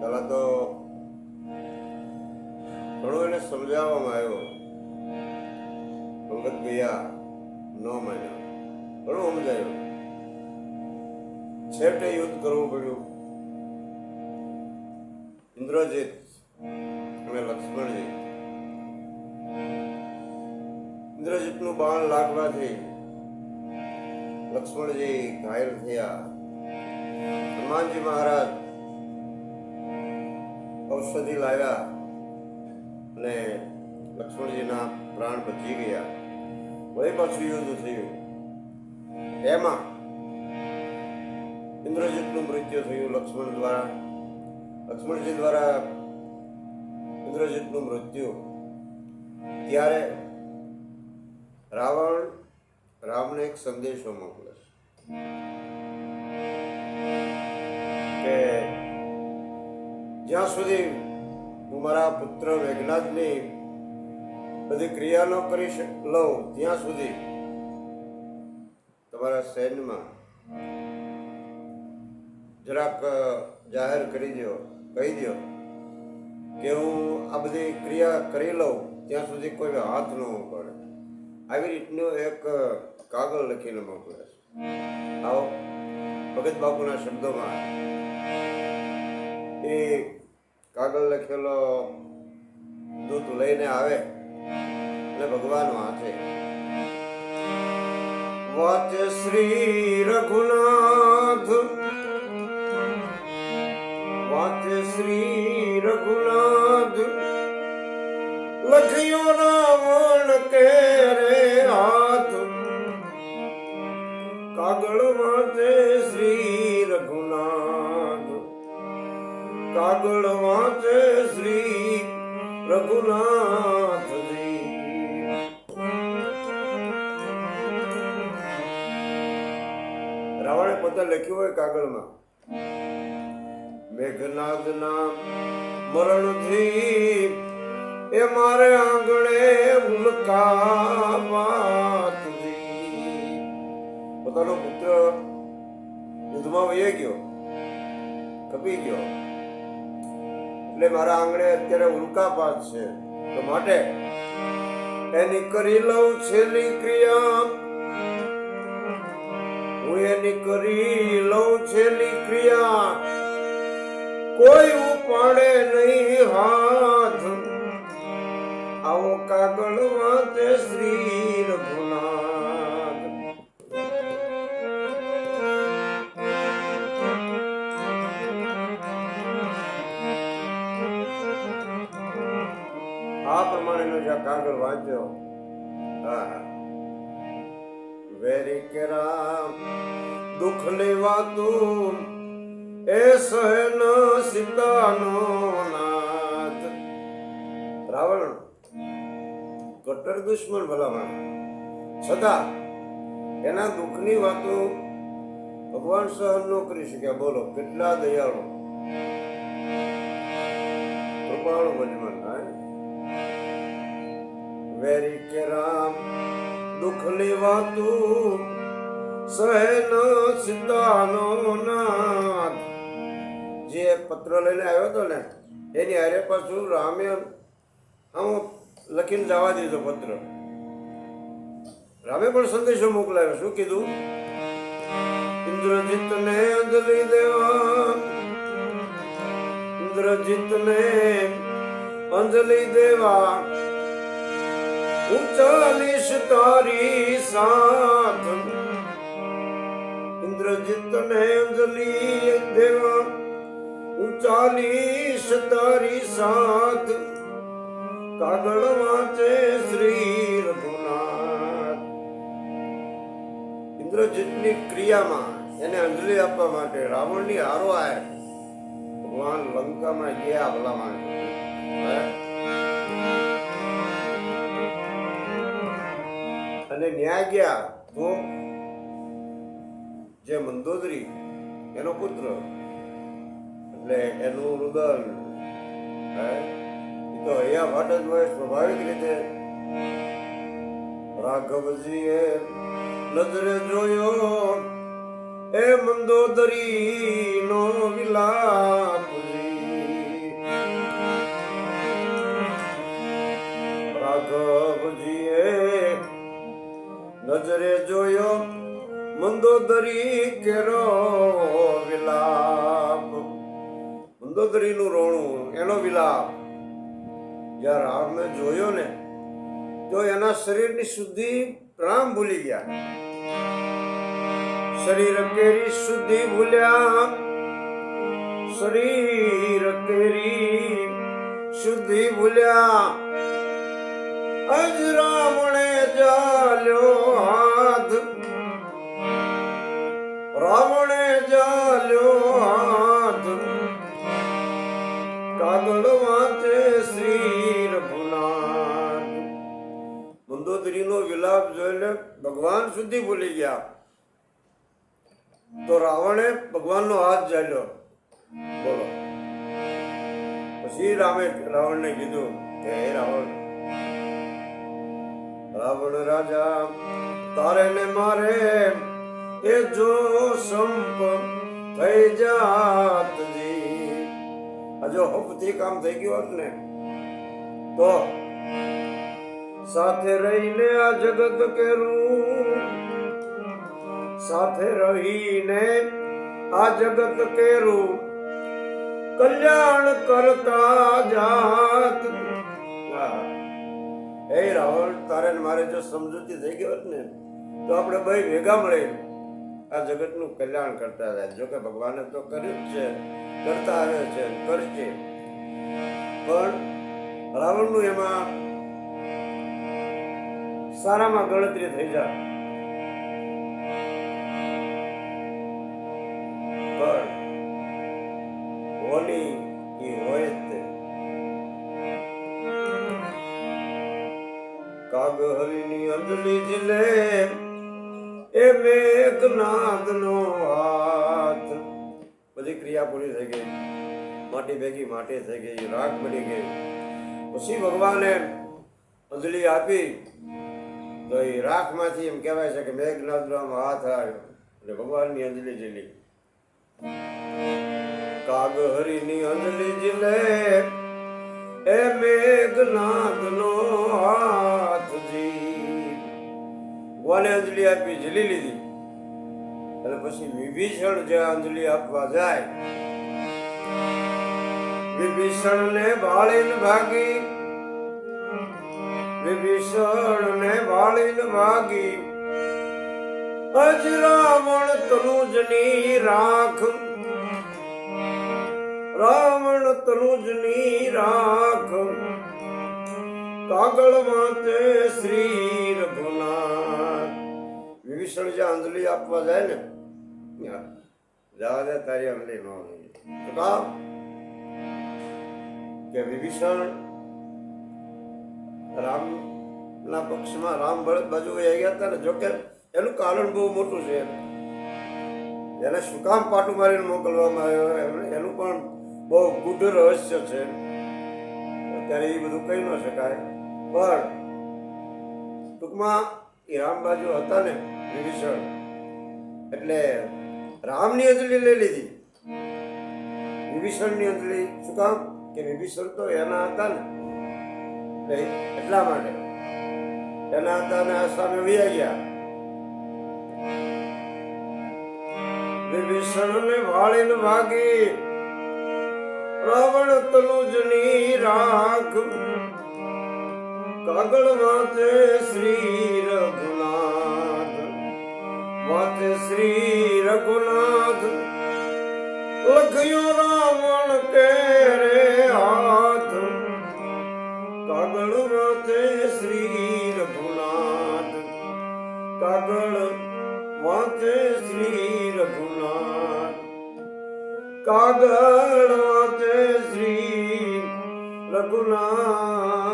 પહેલા તો ઘણું એને સમજાવવામાં આવ્યો. અંગત ગયા ન માન્યો, ઘણું સમજાયું. છેવટે યુદ્ધ કરવું પડ્યું. ઇન્દ્રજીત અને લક્ષ્મણજી. ઇન્દ્રજીતનું બાણ લાગવાથી લક્ષ્મણજી ઘાયલ થયા. હનુમાનજી મહારાજ ઔષધિ લાવ્યા અને લક્ષ્મણજીના પ્રાણ બચી ગયા. વળી પાછું યુદ્ધ થયું. એમાં ઇન્દ્રજીતનું મૃત્યુ થયું લક્ષ્મણજી દ્વારા ઇન્દ્રજીતનું મૃત્યુ. ત્યારે રાવણ રામને એક સંદેશો મોકલે કે જ્યાં સુધી હું મારા પુત્ર મેઘનાદની બધી ક્રિયા ન કરી લઉં ત્યાં સુધી તમારા સૈન્યમાં જરાક જાહેર કરી દો, કહી દો કે હું આ બધી ક્રિયા કરી લઉં ત્યાં સુધી કોઈ હાથ ન પડે. આવી રીતનું એક કાગળ લખીને મોકલે છે. આવો ભગત બાપુના શબ્દોમાં એ કાગળ લખેલો દૂત લઈને આવે અને ભગવાન વાંચે. વાચે શ્રી રઘુનાથ, વાચે શ્રી રઘુનાથ, લખ્યો રાવણ કે રે હાથ. કાગળ વાંચે શ્રી રઘુનાથ, કાગળ વાંચે શ્રી રઘુનાથજી. રાવણે પોતે લખ્યું હોય કાગળમાં, મેઘનાદના મરણથી એ મારે આંગણે ઉલ્કાપાતજી. પોતાનો પુત્ર યુદ્ધમાં વહી ગયો, કપી ગયો, એટલે મારા આંગણે અત્યારે ઉલ્કાપાત છે. તો માટે એની કરી લઉં છેલ્લી ક્રિયા, હું એની કરી લઉં છેલ્લી ક્રિયા. કોઈ ઉપાડે નહીં હાથ, આવો કાગળ વાંચે શ્રી રઘુનાથ. આ પ્રમાણેનો જે કાગળ વાંચ્યો, વેરી કે રામ દુઃખ લેવાતું એ સહન સીતાનો નાથ. રાવણ કટ્ટર દુશ્મન ભલામણ, છતાં એના દુઃખની વાતો ભગવાન સહન ન કરી શક્યા. બોલો કેટલા દયાળુ કૃપાળુ બનવાન. વેરી કે રામ દુઃખ લેવાતું સહેન સીતાનો નાથ. જે પત્ર લઈને આવ્યો હતો ને એની હારે પાછું રામે આમ લખીને જવા દીધો પત્ર. રામે પણ સંદેશો મોકલાયો. શું કીધું? ઇન્દ્રજીતને અંજલિ દેવા, ઇન્દ્રજીતને અંજલિ દેવા, હું ચાલીશ તારી સાથ. ઇન્દ્રજીતને અંજલિ દેવા, હું ચાલીશ તારી સાથ. કાગળ વાંચે શ્રી રઘુનાથ. ઇન્દ્રજીતની ક્રિયામાં એને અંજલિ આપવા માટે રાવણની હારોહાર ભગવાન લંકામાં ગયા. ભલામાં અને ન્યાય ગયા તો જે મંદોદરી એનો પુત્ર, એટલે એનું રુદન તો અહીંયા ભાટ જ હોય. સ્વાભાવિક રીતે રાઘવજીએ નજરે જોયો એ મંદોદરી નો વિલાપ. મંદોદરી કેરો વિલાપ, મંદોદરીનું રોણું, એનો વિલાપ જ્યારે રામે જોયો ને તો એના શરીરની શુદ્ધિ રામ ભૂલી ગયા. શરીર કેરી શુદ્ધિ ભૂલ્યા, શરીર કેરી શુદ્ધિ ભૂલ્યા. અજ રાવણે જાલ્યો હાથ, રાવણે જાલ્યો હાથ, કાગળ વાંચે શ્રી રઘુનાથ. મંદોદરીનો વિલાપ જોઈને ભગવાન સુધી ભૂલી ગયા તો રાવણે ભગવાનનો હાથ ઝાલ્યો. બોલો. પછી રામે રાવણને કીધું કે હે રાવણ, રાવણ રાજા તારે ને મારે એ જો સંપ થઈ જાત જી. આ જો હપથી કામ થઈ ગયું હોત ને તો સાથે રહીને આ જગત કેરું, સાથે રહીને આ જગત કેરું કલ્યાણ કરતા જાત. હે રાવણ, તારે મારે જો સમજૂતી થઈ ગઈ હોત ને તો આપણે બે ભેગા મળી આ જગતનું કલ્યાણ કરતા જાય. જોકે ભગવાને તો કર્યું જ છે, કરતા આવે છે, કરશે, પણ રાવણનું એમાં સારામાં ગણતરી થઈ જાય. પણ હોની એ હોય જ તે. કાગ હરિની અંજલિ જીલે એ મેઘનાદનો હાથ. બધી ક્રિયા પૂરી થઈ ગઈ, માટી ભેગી માટી થઈ ગઈ, રાખ બની ગઈ. પછી ભગવાને અંજલિ આપી તો એ રાખમાંથી એમ કહેવાય છે કે મેઘનાદનો હાથ આવ્યો એટલે ભગવાનની અંજલિ જીલી. કાગ હરિની અંજલિ જીલે એ મેઘનાદનો હાથ જી. ભગવાને અંજલિ આપી, ઝીલી લીધી. અને પછી વિભીષણ જે અંજલિ આપવા જાય, વિભીષણ ને ભાળીને ભાગી, વિભીષણ ને ભાળીને ભાગી. અજ રાવણ તનુજની રાખ, રાવણ તનુજની રાખ, કાગળ વાંચે શ્રી રઘુનાથ. વિભીષણ જે અંજલિ આપવા જાય ને જવા દે, તારી અંજલિ ન હોય. કે વિભીષણ રામ ના પક્ષમાં, રામ ભરત બાજુ વહી ગયા હતા ને. જોકે એનું કારણ બહુ મોટું છે, એને શું કામ પાટું મારીને મોકલવામાં આવ્યો એનું પણ બહુ ગૂઢ રહસ્ય છે. અત્યારે એ બધું કહી ન શકાય. પણ ટૂંકમાં એ રામ બાજુ હતા ને વિભીષણ, એટલે રામની અંજલિ લઈ લીધી, વિભીષણની અંજલિ. શું કામ? કે વિભીષણ તો એના હતા ને, એટલા માટે એના હતા ને આ સામે વૈયા ગયા. વિભીષણ ને વાળીને ભાગી, રાવણ તનુજની રાખ, કાગળ વાંચે શ્રી રઘુનાથ, વાંચે શ્રી રઘુનાથ. લખ્યો રાવણ કેરે હાથ, કાગળ વાંચે શ્રી રઘુનાથ, કાગળ વાંચે શ્રી રઘુનાથ, કાગળ વાંચે શ્રી રઘુનાથ.